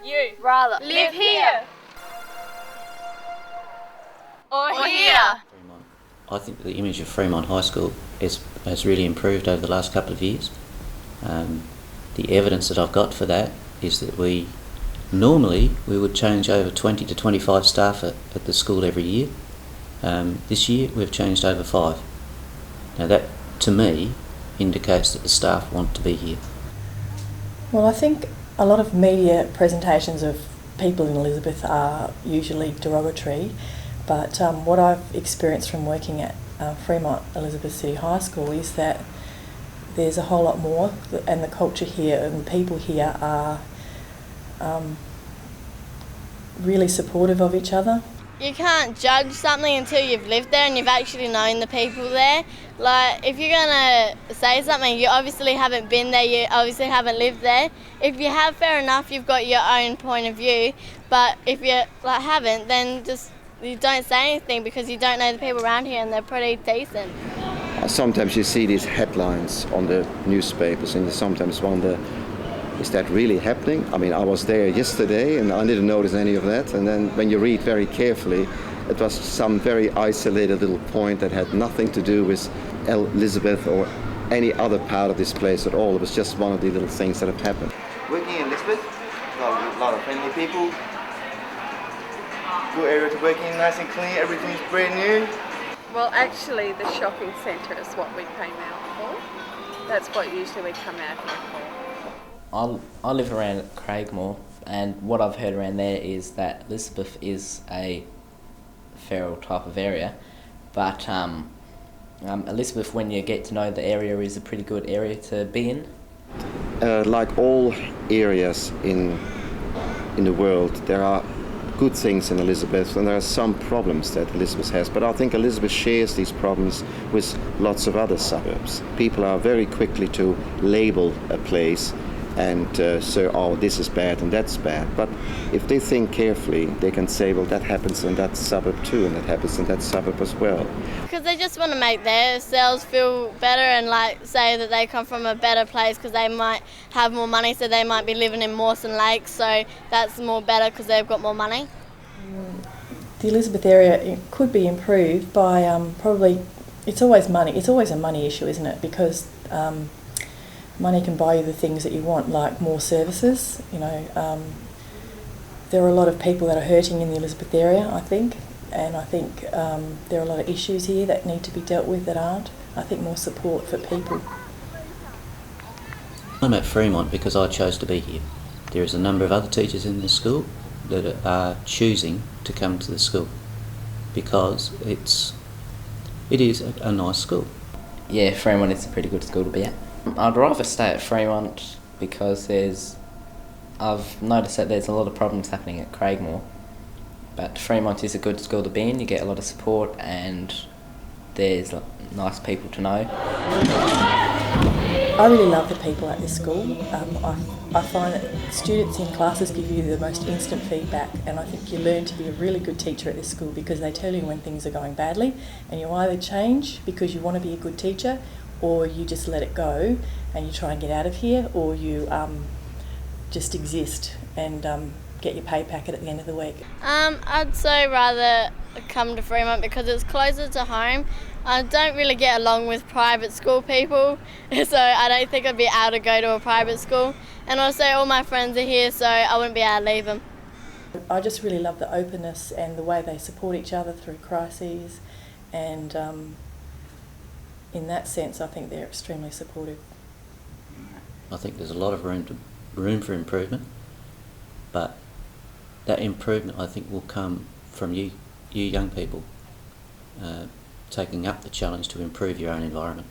you rather live here or here? Fremont. I think the image of Fremont High School has really improved over the last couple of years. The evidence that I've got for that is that we would change over 20 to 25 staff at the school every year. This year we've changed over 5. Now that, to me, indicates that the staff want to be here. Well, I think a lot of media presentations of people in Elizabeth are usually derogatory, but what I've experienced from working at Fremont Elizabeth City High School is that there's a whole lot more, and the culture here and the people here are really supportive of each other. You can't judge something until you've lived there and you've actually known the people there. Like, if you're going to say something, you obviously haven't been there, you obviously haven't lived there. If you have, fair enough, you've got your own point of view, but if you haven't, then just you don't say anything because you don't know the people around here and they're pretty decent. Sometimes you see these headlines on the newspapers and you sometimes wonder, is that really happening? I mean, I was there yesterday and I didn't notice any of that. And then when you read very carefully, it was some very isolated little point that had nothing to do with Elizabeth or any other part of this place at all. It was just one of the little things that have happened. Working in Elizabeth, a lot of friendly people. Good area to work in, nice and clean, everything's brand new. Well, actually, the shopping centre is what we came out for. That's what usually we come out here for. I live around Craigmore, and what I've heard around there is that Elizabeth is a feral type of area, but Elizabeth, when you get to know the area, is a pretty good area to be in. Like all areas in the world, there are good things in Elizabeth and there are some problems that Elizabeth has, but I think Elizabeth shares these problems with lots of other suburbs. People are very quickly to label a place and say, oh, this is bad and that's bad. But if they think carefully, they can say, well, that happens in that suburb too, and that happens in that suburb as well. Because they just want to make themselves feel better and say that they come from a better place because they might have more money, so they might be living in Mawson Lake, so that's more better because they've got more money. The Elizabeth area could be improved by probably, it's always money. It's always a money issue, isn't it? Because money can buy you the things that you want, like more services. There are a lot of people that are hurting in the Elizabeth area, I think, and I think there are a lot of issues here that need to be dealt with that aren't. I think more support for people. I'm at Fremont because I chose to be here. There is a number of other teachers in this school that are choosing to come to the school because it is a nice school. Yeah, Fremont is a pretty good school to be at. I'd rather stay at Fremont because I've noticed that there's a lot of problems happening at Craigmore, but Fremont is a good school to be in. You get a lot of support and there's nice people to know. I really love the people at this school. I find that students in classes give you the most instant feedback, and I think you learn to be a really good teacher at this school because they tell you when things are going badly, and you either change because you want to be a good teacher, or you just let it go and you try and get out of here, or you just exist and get your pay packet at the end of the week. I'd say rather come to Fremont because it's closer to home. I don't really get along with private school people, so I don't think I'd be able to go to a private school. And also all my friends are here, so I wouldn't be able to leave them. I just really love the openness and the way they support each other through crises, and in that sense I think they're extremely supportive. I think there's a lot of room for improvement, but that improvement I think will come from you young people taking up the challenge to improve your own environment.